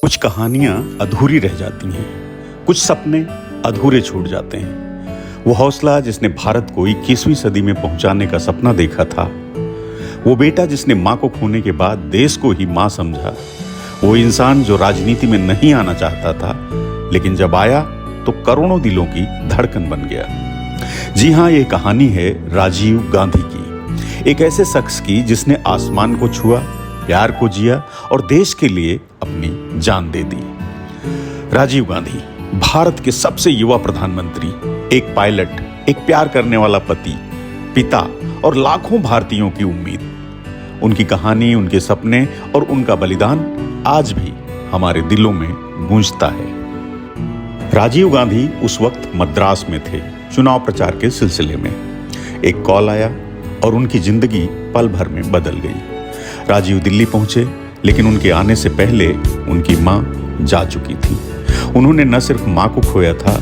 कुछ कहानियां अधूरी रह जाती हैं, कुछ सपने अधूरे छूट जाते हैं। वो हौसला जिसने भारत को 21वीं सदी में पहुंचाने का सपना देखा था, वो बेटा जिसने माँ को खोने के बाद देश को ही माँ समझा, वो इंसान जो राजनीति में नहीं आना चाहता था लेकिन जब आया तो करोड़ों दिलों की धड़कन बन गया। जी हाँ, ये कहानी है राजीव गांधी की, एक ऐसे शख्स की जिसने आसमान को छुआ, प्यार को जिया और देश के लिए अपनी जान दे दी। राजीव गांधी भारत के सबसे युवा प्रधानमंत्री, एक पायलट, एक प्यार करने वाला पति, पिता और लाखों भारतीयों की उम्मीद। उनकी कहानी, उनके सपने और उनका बलिदान आज भी हमारे दिलों में गूंजता है। राजीव गांधी उस वक्त मद्रास में थे, चुनाव प्रचार के सिलसिले में। एक कॉल आया और उनकी जिंदगी पल भर में बदल गई। राजीव दिल्ली पहुंचे, लेकिन उनके आने से पहले उनकी माँ जा चुकी थी। उन्होंने न सिर्फ माँ को खोया था,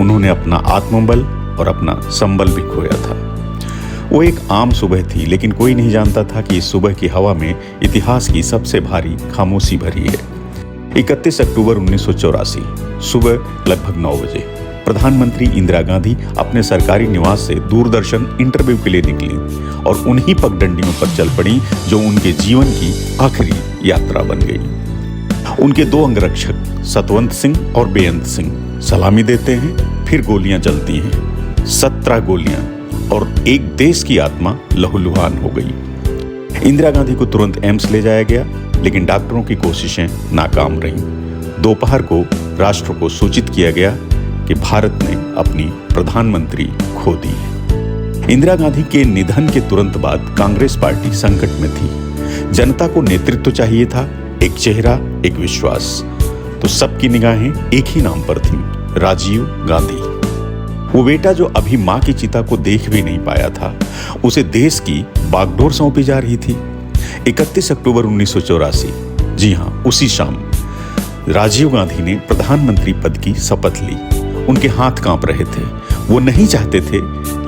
उन्होंने अपना आत्मबल और अपना संबल भी खोया था। वो एक आम सुबह थी, लेकिन कोई नहीं जानता था कि इस सुबह की हवा में इतिहास की सबसे भारी खामोशी भरी है। 31 अक्टूबर 1984 सुबह लगभग 9 बजे प्रधानमंत्री इंदिरा गांधी अपने सरकारी निवास से दूरदर्शन इंटरव्यू के लिए निकली और उन्हीं पगडंडियों पर चल पड़ी जो उनके जीवन की आखिरी यात्रा बन गई। उनके 2 अंगरक्षक सतवंत सिंह और बेअंत सिंह सलामी देते हैं, फिर गोलियां चलती हैं। 17 गोलियां और एक देश की आत्मा लहूलुहान हो गई। इंदिरा गांधी को तुरंत एम्स ले जाया गया, लेकिन डॉक्टरों की कोशिशें नाकाम रहीं। दोपहर को राष्ट्र को सूचित किया गया कि भारत ने अपनी प्रधानमंत्री खो दी। इंदिरा गांधी के निधन के तुरंत बाद कांग्रेस पार्टी संकट में थी। जनता को नेतृत्व चाहिए था, एक चेहरा, एक विश्वास। तो सबकी निगाहें एक ही नाम पर थीं, राजीव गांधी। वो बेटा जो अभी मां की चिता को देख भी नहीं पाया था, उसे देश की बागडोर सौंपी जा रही थी। 31 अक्टूबर 1984, जी हां, उसी शाम राजीव गांधी ने प्रधानमंत्री पद की शपथ ली। उनके हाथ कांप रहे थे। वो नहीं चाहते थे,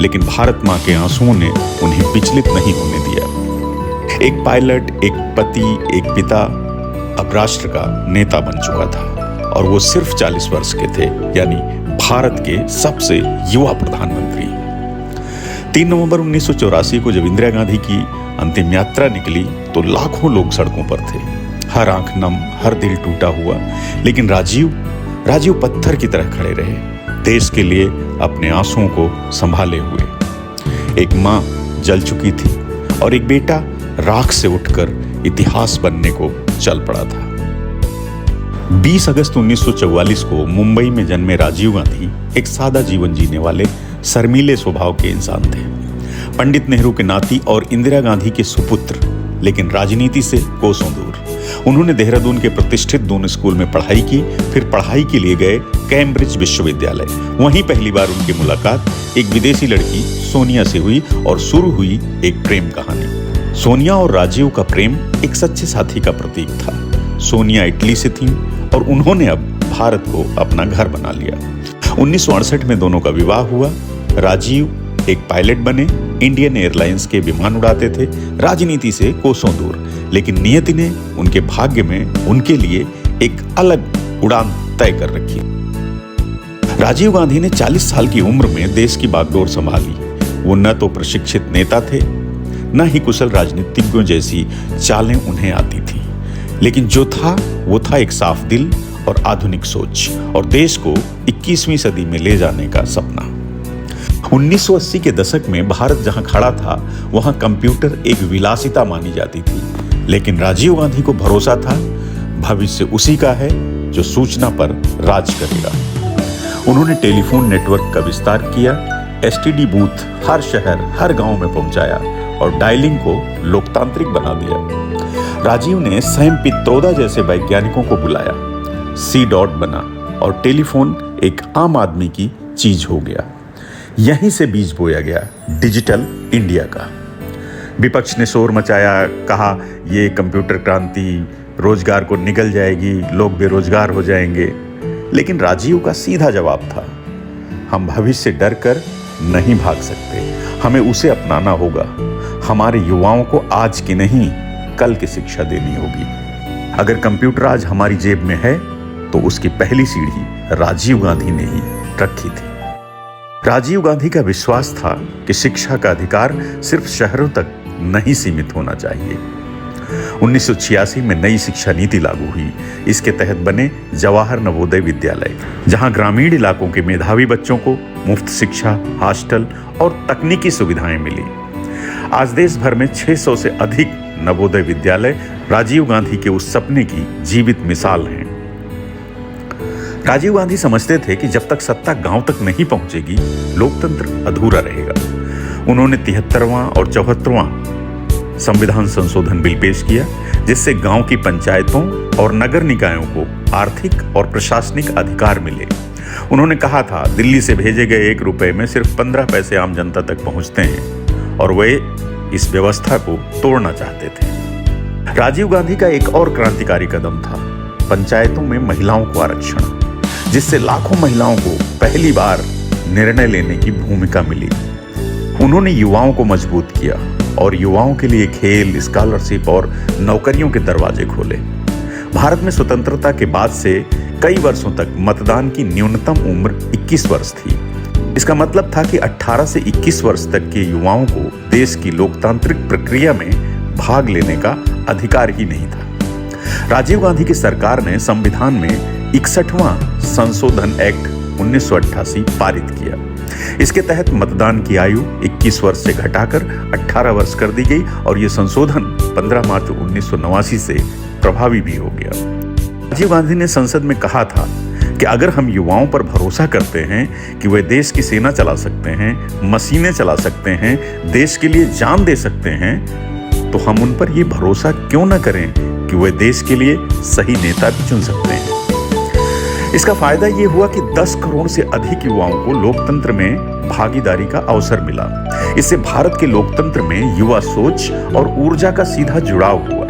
लेकिन भारत मां के आंसुओं ने उन्हें विचलित नहीं होने दिया। एक पायलट, एक पति, एक पिता अब राष्ट्र का नेता बन चुका था, और वो सिर्फ 40 वर्ष के थे, यानी भारत के सबसे युवा प्रधानमंत्री। 3 नवंबर 1984 को जब इंदिरा गांधी की अंतिम यात्रा निकली तो लाखों लोग सड़कों पर थे। हर आंख नम, हर दिल टूटा हुआ, लेकिन राजीव पत्थर की तरह खड़े रहे, देश के लिए अपने आंसुओं को संभाले हुए। एक मां जल चुकी थी और एक बेटा राख से उठकर इतिहास बनने को चल पड़ा था। 20 अगस्त 1944 को मुंबई में जन्मे राजीव गांधी एक सादा जीवन जीने वाले शर्मीले स्वभाव के इंसान थे। पंडित नेहरू के नाती और इंदिरा गांधी के सुपुत्र, लेकिन राजनीति से कोसों दूर। उन्होंने देहरादून के प्रतिष्ठित दून स्कूल में पढ़ाई की, फिर पढ़ाई के लिए गए कैम्ब्रिज विश्वविद्यालय। वहीं पहली बार उनकी मुलाकात एक विदेशी लड़की सोनिया से हुई और शुरू हुई एक प्रेम कहानी। सोनिया और राजीव का प्रेम एक सच्चे साथी का प्रतीक था। सोनिया इटली से थीं और उन्होंने अब भारत को अपना घर बना लिया। 1968 में दोनों का विवाह हुआ। राजीव एक पायलट बने, इंडियन एयरलाइंस के विमान उड़ाते थे, राजनीति से कोसों दूर, लेकिन नियति ने उनके भाग्य में उनके लिए एक अलग उड़ान तय कर रखी। राजीव गांधी ने 40 साल की उम्र में देश की बागडोर संभाली। वो न तो प्रशिक्षित नेता थे, न ही कुशल राजनीतिज्ञों जैसी चालें उन्हें आती थी, लेकिन जो था वो था एक साफ दिल और आधुनिक सोच, और देश को 21वीं सदी में ले जाने का सपना। 1980 के दशक में भारत जहां खड़ा था, वहां कंप्यूटर एक विलासिता मानी जाती थी, लेकिन राजीव गांधी को भरोसा था भविष्य उसी का है जो सूचना पर राज करेगा। उन्होंने टेलीफोन नेटवर्क का विस्तार किया, एसटीडी बूथ हर शहर, हर गांव में पहुंचाया और डायलिंग को लोकतांत्रिक बना दिया। राजीव ने सैम पित्रोदा जैसे वैज्ञानिकों को बुलाया, सी डॉट बना और टेलीफोन एक आम आदमी की चीज हो गया। यहीं से बीज बोया गया डिजिटल इंडिया का। विपक्ष ने शोर मचाया, कहा ये कंप्यूटर क्रांति रोजगार को निगल जाएगी, लोग बेरोजगार हो जाएंगे। लेकिन राजीव का सीधा जवाब था, हम भविष्य से डर कर नहीं भाग सकते, हमें उसे अपनाना होगा। हमारे युवाओं को आज की नहीं, कल की शिक्षा देनी होगी। अगर कंप्यूटर आज हमारी जेब में है तो उसकी पहली सीढ़ी राजीव गांधी ने ही रखी थी। राजीव गांधी का विश्वास था कि शिक्षा का अधिकार सिर्फ शहरों तक नहीं सीमित होना चाहिए। 1986 में नई शिक्षा नीति लागू हुई। इसके तहत बने जवाहर नवोदय विद्यालय, जहां ग्रामीण इलाकों के मेधावी बच्चों को मुफ्त शिक्षा, हॉस्टल और तकनीकी सुविधाएं मिली। आज देश भर में 600 से अधिक नवोदय विद्यालय राजीव गांधी के उस सपने की जीवित मिसाल हैं। राजीव गांधी समझते थे कि जब तक सत्ता गांव तक नहीं पहुंचेगी, लोकतंत्र अधूरा रहेगा। उन्होंने 73वां और 74वां संविधान संशोधन बिल पेश किया, जिससे गांव की पंचायतों और नगर निकायों को आर्थिक और प्रशासनिक अधिकार मिले। उन्होंने कहा था, दिल्ली से भेजे गए 1 रुपए में सिर्फ 15 पैसे आम जनता तक पहुंचते हैं, और वे इस व्यवस्था को तोड़ना चाहते थे। राजीव गांधी का एक और क्रांतिकारी कदम था पंचायतों में महिलाओं को आरक्षण, जिससे लाखों महिलाओं को पहली बार निर्णय लेने की भूमिका मिली। उन्होंने युवाओं को मजबूत किया और युवाओं के लिए खेल, स्कॉलरशिप और नौकरियों के दरवाजे खोले। भारत में स्वतंत्रता के बाद से कई वर्षों तक मतदान की न्यूनतम उम्र 21 वर्ष थी। इसका मतलब था कि 18 से 21 वर्ष तक के युवाओं को देश की लोकतांत्रिक प्रक्रिया में भाग लेने का अधिकार ही नहीं था। राजीव गांधी की सरकार ने संविधान में 61वां संशोधन एक्ट 1988 पारित किया। इसके तहत मतदान की आयु 21 वर्ष से घटाकर 18 वर्ष कर दी गई और यह संशोधन 15 मार्च 1989 से प्रभावी भी हो गया। राजीव गांधी ने संसद में कहा था कि अगर हम युवाओं पर भरोसा करते हैं कि वे देश की सेना चला सकते हैं, मशीनें चला सकते हैं, देश के लिए जान दे सकते हैं, तो हम उन पर यह भरोसा क्यों न करें कि वे देश के लिए सही नेता भी चुन सकते हैं। इसका फायदा ये हुआ कि 10 करोड़ से अधिक युवाओं को लोकतंत्र में भागीदारी का अवसर मिला। इससे भारत के लोकतंत्र में युवा सोच और ऊर्जा का सीधा जुड़ाव हुआ।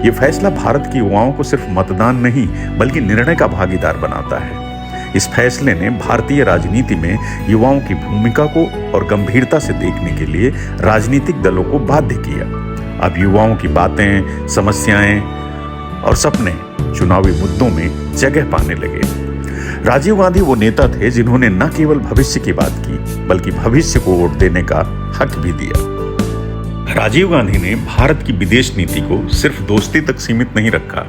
ये फैसला भारत के युवाओं को सिर्फ मतदान नहीं बल्कि निर्णय का भागीदार बनाता है। इस फैसले ने भारतीय राजनीति में युवाओं की भूमिका को और गंभीरता से देखने के लिए राजनीतिक दलों को बाध्य किया। अब युवाओं की बातें, समस्याएं और सपने चुनावी मुद्दों में जगह पाने लगे। राजीव गांधी वो नेता थे जिन्होंने न केवल भविष्य की बात की बल्कि भविष्य को वोट देने का हक भी दिया। राजीव गांधी ने भारत की विदेश नीति को सिर्फ दोस्ती तक सीमित नहीं रखा।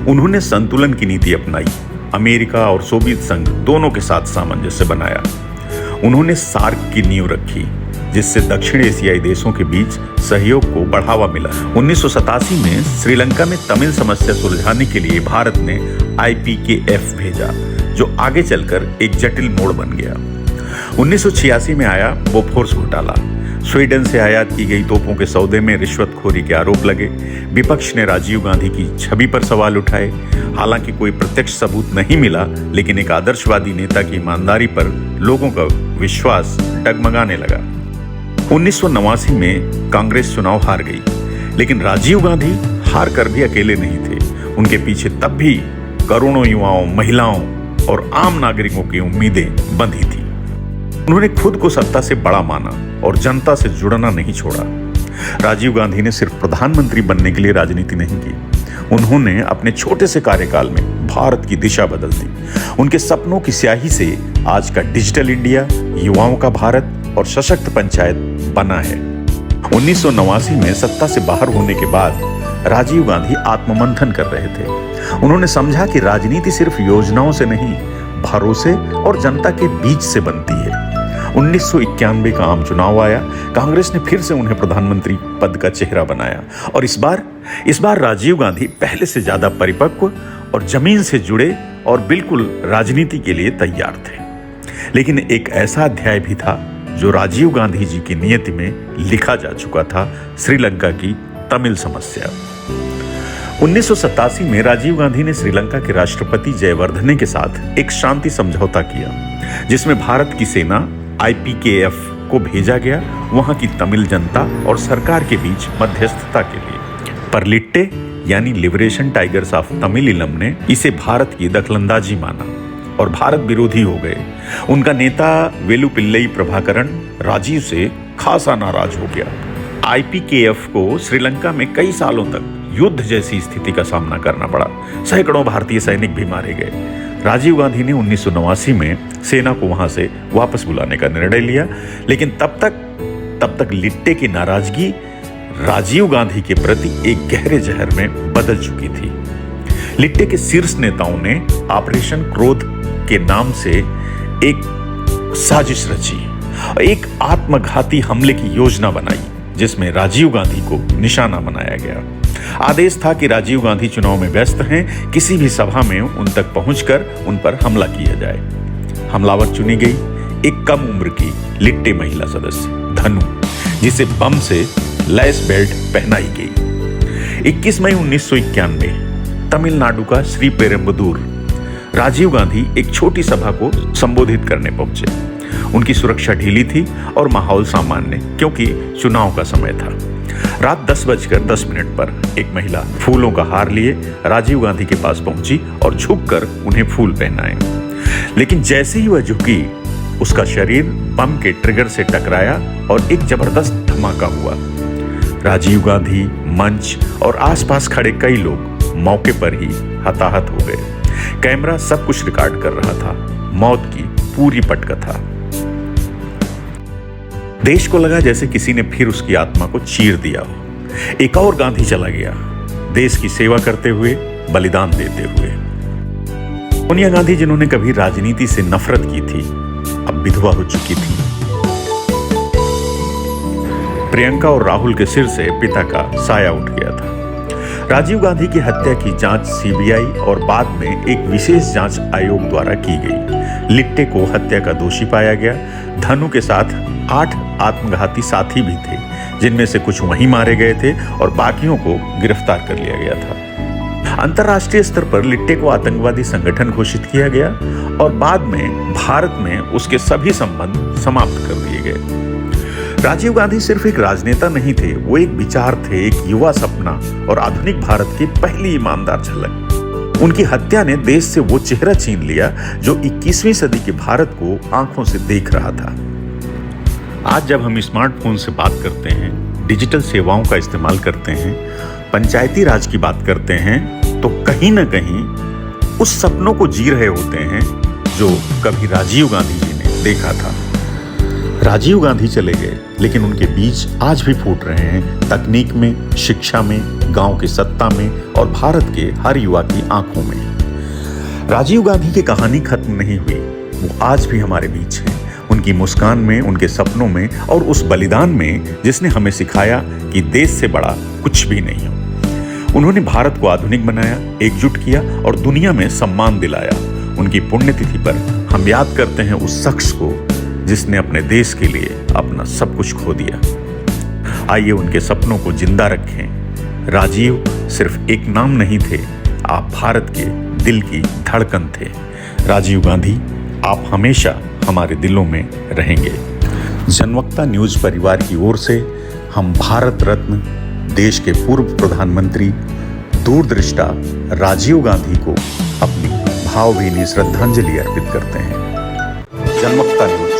उन्होंने संतुलन की नीति अपनाई। अमेरिका और सोवियत संघ दोनों के साथ सामंजस्य बनाया। उन्होंने सार्क की नींव रखी, जिससे दक्षिण एशियाई देशों के बीच सहयोग को बढ़ावा मिला। 1987 में श्रीलंका में तमिल समस्या सुलझाने के लिए भारत ने IPKF भेजा, जो आगे चलकर एक जटिल मोड़ बन गया। 1986 में आया बोफोर्स घोटाला। स्वीडन से आयात की गई तोपों के सौदे में रिश्वतखोरी के आरोप लगे। विपक्ष ने राजीव गांधी की छवि पर सवाल उठाए। हालांकि कोई प्रत्यक्ष सबूत नहीं मिला, लेकिन एक आदर्शवादी नेता की ईमानदारी पर लोगों का विश्वास डगमगाने लगा। 1989 में कांग्रेस चुनाव हार गई, लेकिन राजीव गांधी हार कर भी अकेले नहीं थे। उनके पीछे तब भी करोड़ों युवाओं, महिलाओं और आम नागरिकों की उम्मीदें बंधी थी। उन्होंने खुद को सत्ता से बड़ा माना और जनता से जुड़ना नहीं छोड़ा। राजीव गांधी ने सिर्फ प्रधानमंत्री बनने के लिए राजनीति नहीं की। उन्होंने अपने छोटे से कार्यकाल में भारत की दिशा बदल दी। उनके सपनों की स्याही से आज का डिजिटल इंडिया, युवाओं का भारत और सशक्त पंचायत बना है। 1989 में सत्ता से बाहर होने के बाद राजीव गांधी आत्ममंथन कर रहे थे। उन्होंने समझा कि राजनीति सिर्फ योजनाओं से नहीं, भरोसे और जनता के बीच से बनती है। 1991 का आम चुनाव आया। कांग्रेस ने फिर से उन्हें प्रधानमंत्री पद का चेहरा बनाया और इस बार राजीव गांधी पहले से ज्यादा परिपक्व और जमीन से जुड़े और बिल्कुल राजनीति के लिए तैयार थे। लेकिन एक ऐसा अध्याय भी था जो राजीव गांधी जी की नियति में लिखा जा चुका था, श्रीलंका की तमिल समस्या। 1987 में राजीव गांधी ने श्रीलंका के राष्ट्रपति जयवर्धने के साथ एक शांति समझौता किया, जिसमें भारत की सेना IPKF को भेजा गया, वहां की तमिल जनता और सरकार के बीच मध्यस्थता के लिए। परलिट्टे यानी लिबरेशन टाइगर्स ऑफ तमिलिलम ने इसे भारत की दखलंदाजी माना और भारत विरोधी हो गए। उनका नेता वेलुपिल्लई प्रभाकरण राजीव से खासा नाराज हो गया। IPKF को श्रीलंका में कई सालों तक युद्ध जैसी स्थिति का सामना करना पड़ा। सैकड़ों भारतीय सैनिक भी मारे गए। राजीव गांधी ने 1989 में सेना को वहां से वापस बुलाने का निर्णय लिया, लेकिन तब तक लिट्टे की नाराजगी राजीव गांधी के प्रति एक गहरे जहर में बदल चुकी थी। लिट्टे के शीर्ष नेताओं ने ऑपरेशन क्रोध के नाम से एक साजिश रची, एक आत्मघाती हमले की योजना बनाई, जिसमें राजीव गांधी को निशाना बनाया गया। आदेश था कि राजीव गांधी चुनाव में व्यस्त हैं, किसी भी सभा में उन तक पहुंचकर उन पर हमला किया जाए। हमलावर चुनी गई एक कम उम्र की लिट्टे महिला सदस्य धनु, जिसे बम से लैस बेल्ट पहनाई गई। 21 मई 1991 तमिलनाडु का श्री पेरुम्बदूर राजीव गांधी एक छोटी सभा को संबोधित करने पहुंचे। उनकी सुरक्षा ढीली थी और माहौल सामान्य, क्योंकि चुनाव का समय था। रात 10:10 पर एक महिला फूलों का हार लिए राजीव गांधी के पास पहुंची और झुककर उन्हें फूल पहनाए। लेकिन जैसे ही वह झुकी, उसका शरीर बम के ट्रिगर से टकराया और एक जबरदस्त धमाका हुआ। राजीव गांधी, मंच और आसपास खड़े कई लोग मौके पर ही हताहत हो गए। कैमरा सब कुछ रिकॉर्ड कर रहा था, मौत की पूरी पटकथा। देश को लगा जैसे किसी ने फिर उसकी आत्मा को चीर दिया हो। एक और गांधी चला गया, देश की सेवा करते हुए, बलिदान देते हुए। सोनिया गांधी, जिन्होंने कभी राजनीति से नफरत की थी, अब विधवा हो चुकी थी। प्रियंका और राहुल के सिर से पिता का साया उठ गया था। राजीव गांधी की हत्या की जांच सीबीआई और बाद में एक विशेष जांच आयोग द्वारा की गई। लिट्टे को हत्या का दोषी पाया गया। धनु के साथ 8 आत्मघाती साथी भी थे, जिनमें से कुछ वहीं मारे गए थे और बाकियों को गिरफ्तार कर लिया गया था। अंतर्राष्ट्रीय स्तर पर लिट्टे को आतंकवादी संगठन घोषित किया गया और बाद में भारत में उसके सभी संबंध समाप्त कर दिए गए। राजीव गांधी सिर्फ एक राजनेता नहीं थे, वो एक विचार थे, एक युवा सपना और आधुनिक भारत की पहली ईमानदार झलक। उनकी हत्या ने देश से वो चेहरा छीन लिया जो 21वीं सदी के भारत को आंखों से देख रहा था। आज जब हम स्मार्टफोन से बात करते हैं, डिजिटल सेवाओं का इस्तेमाल करते हैं, पंचायती राज की बात करते हैं, तो कहीं ना कहीं उस सपनों को जी रहे होते हैं जो कभी राजीव गांधी जी ने देखा था। राजीव गांधी चले गए, लेकिन उनके बीज आज भी फूट रहे हैं, तकनीक में, शिक्षा में, गांव की सत्ता में और भारत के हर युवा की आंखों में। राजीव गांधी की कहानी खत्म नहीं हुई, वो आज भी हमारे बीच है, उनकी मुस्कान में, उनके सपनों में और उस बलिदान में जिसने हमें सिखाया कि देश से बड़ा कुछ भी नहीं हो। उन्होंने भारत को आधुनिक बनाया, एकजुट किया और दुनिया में सम्मान दिलाया। उनकी पुण्यतिथि पर हम याद करते हैं उस शख्स को जिसने अपने देश के लिए अपना सब कुछ खो दिया। आइए उनके सपनों को जिंदा रखें। राजीव सिर्फ एक नाम नहीं थे, आप भारत के दिल की धड़कन थे। राजीव गांधी, आप हमेशा हमारे दिलों में रहेंगे। जनवक्ता न्यूज परिवार की ओर से हम भारत रत्न, देश के पूर्व प्रधानमंत्री, दूरदृष्टा राजीव गांधी को अपनी भावभीनी श्रद्धांजलि अर्पित करते हैं। जनवक्ता न्यूज।